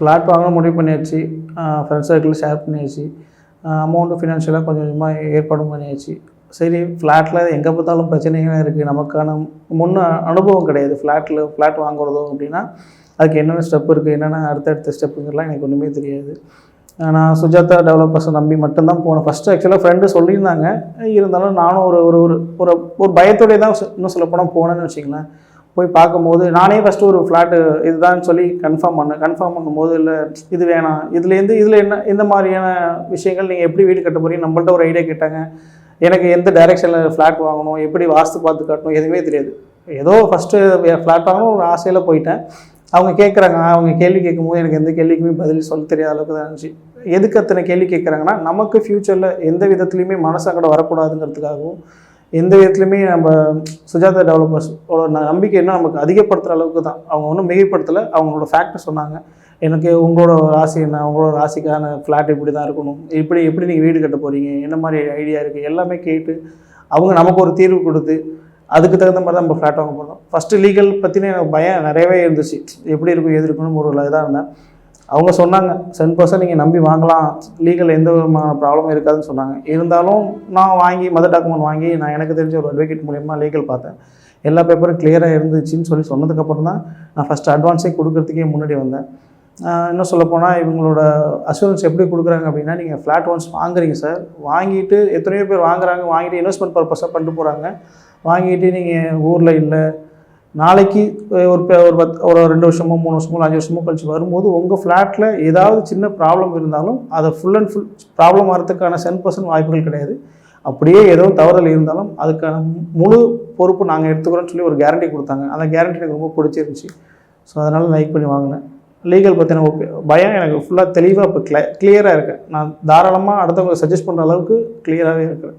Flat வாங்கணும் முடிவு பண்ணியாச்சு. ஃப்ரெண்ட்ஸ் சர்க்கிளில் ஷேர் பண்ணியாச்சு. அமௌண்ட்டு ஃபினான்ஷியலாக கொஞ்சம் கொஞ்சமாக ஏற்பாடும் பண்ணியாச்சு. சரி, ஃப்ளாட்டில் எங்கே பார்த்தாலும் பிரச்சனைகள் இருக்குது. நமக்கான அனுபவம் கிடையாது. ஃப்ளாட் வாங்குறதோ அப்படின்னா அதுக்கு என்னென்ன ஸ்டெப் இருக்குது, என்னென்ன அடுத்தடுத்த ஸ்டெப்புங்கெல்லாம் எனக்கு ஒன்றுமே தெரியாது. நான் சுஜாதா டெவலப்பர்ஸை நம்பி மட்டும்தான் போனேன். ஃபஸ்ட்டு ஆக்சுவலாக ஃப்ரெண்டு சொல்லியிருந்தாங்க. இருந்தாலும் நானும் ஒரு ஒரு ஒரு ஒரு பயத்தோடய தான் இன்னும் சொல்லப்போனால் போனேன்னு வச்சுங்களேன். போய் பார்க்கும்போது நானே ஃபஸ்ட்டு ஒரு ஃப்ளாட்டு இதுதான் சொல்லி கன்ஃபார்ம் பண்ணும்போது இல்லை இது வேணாம், இதில் என்ன இந்த மாதிரியான விஷயங்கள் நீங்கள் எப்படி வீடு கட்ட போகிறீங்க, நம்மள்ட்ட ஒரு ஐடியா கேட்டாங்க. எனக்கு எந்த டைரெக்ஷனில் ஃப்ளாட் வாங்கணும், எப்படி வாஸ்து பார்த்து கட்டணும் எதுவுமே தெரியாது. ஏதோ ஃபஸ்ட்டு ஃப்ளாட் வாங்கணும் ஒரு ஆசையில் போயிட்டேன். அவங்க கேட்குறாங்க, அவங்க கேள்வி கேட்கும்போது எனக்கு எந்த கேள்விக்குமே பதில் சொல்ல தெரியாத அளவுக்கு தான் இருந்துச்சு. எதுக்கு அத்தனை கேள்வி கேட்குறாங்கன்னா, நமக்கு ஃப்யூச்சரில் எந்த விதத்துலையுமே மனசங்கடம் வரக்கூடாதுங்கிறதுக்காகவும், எந்த விதத்துலையுமே நம்ம சுஜாதா டெவலப்பர்ஸோட நம்பிக்கை என்ன நமக்கு அதிகப்படுத்துகிற அளவுக்கு தான். அவங்க ஒன்றும் மிகைப்படுத்தலை. அவங்களோட ஃபேக்டர் சொன்னாங்க. எனக்கு உங்களோட ராசி என்ன, உங்களோட ராசிக்கான ஃப்ளாட் இப்படி தான் இருக்கணும், எப்படி நீங்கள் வீடு கட்ட போகிறீங்க, என்ன மாதிரி ஐடியா இருக்குது, எல்லாமே கேட்டு அவங்க நமக்கு ஒரு தீர்வு கொடுத்து அதுக்கு தகுந்த மாதிரி தான் நம்ம ஃப்ளாட் வாங்க போகிறோம். ஃபஸ்ட்டு லீகல் பற்றின எனக்கு பயம் நிறையவே இருந்துச்சு. எப்படி இருக்கும் எது இருக்குன்னு ஒரு இதாக இருந்தேன். அவங்க சொன்னாங்க 100% நீங்கள் நம்பி வாங்கலாம், லீகல் எந்த விதமான ப்ராப்ளமும் இருக்காதுன்னு சொன்னாங்க. இருந்தாலும் நான் வாங்கி மதர் டாக்குமெண்ட் வாங்கி நான் எனக்கு தெரிஞ்ச ஒரு அட்வொகேட் மூலியமாக லீகல் பார்த்தேன். எல்லா பேப்பரும் கிளியராக இருந்துச்சுன்னு சொல்லி சொன்னதுக்கப்புறம் தான் நான் ஃபஸ்ட்டு அட்வான்ஸே கொடுக்குறதுக்கே முன்னாடி வந்தேன். இன்னும் சொல்லப்போனால் இவங்களோட அஷூரன்ஸ் எப்படி கொடுக்குறாங்க அப்படின்னா, நீங்கள் ஃப்ளாட் ஒன்ஸ் வாங்குறீங்க சார், வாங்கிட்டு எத்தனையோ பேர் வாங்கிட்டு இன்வெஸ்ட்மெண்ட் பர்பஸாக பண்ணிட்டு போகிறாங்க. வாங்கிட்டு நீங்கள் ஊரில் இல்லை, நாளைக்கு ஒரு 2 வருஷமோ 3 வருஷமோ 5 வருஷமோ கழிச்சு வரும்போது உங்கள் ஃப்ளாட்டில் ஏதாவது சின்ன ப்ராப்ளம் இருந்தாலும் அதை ஃபுல் அண்ட் ஃபுல் ப்ராப்ளம் வரதுக்கான 100% வாய்ப்புகள் கிடையாது. அப்படியே எதுவும் தவறல் இருந்தாலும் அதுக்கான முழு பொறுப்பு நாங்கள் எடுத்துக்கிறோன்னு சொல்லி ஒரு கேரண்டி கொடுத்தாங்க. அந்த கேரண்டி எனக்கு ரொம்ப பிடிச்சிருந்துச்சி. ஸோ அதனால் லைக் பண்ணி வாங்கினேன். லீகல் பற்றின பயம் எனக்கு ஃபுல்லாக தெளிவாக இப்போ கிளியராக இருக்குது. நான் தாராளமாக அடுத்தவங்களை சஜஸ்ட் பண்ணுற அளவுக்கு கிளியராகவே இருக்கிறேன்.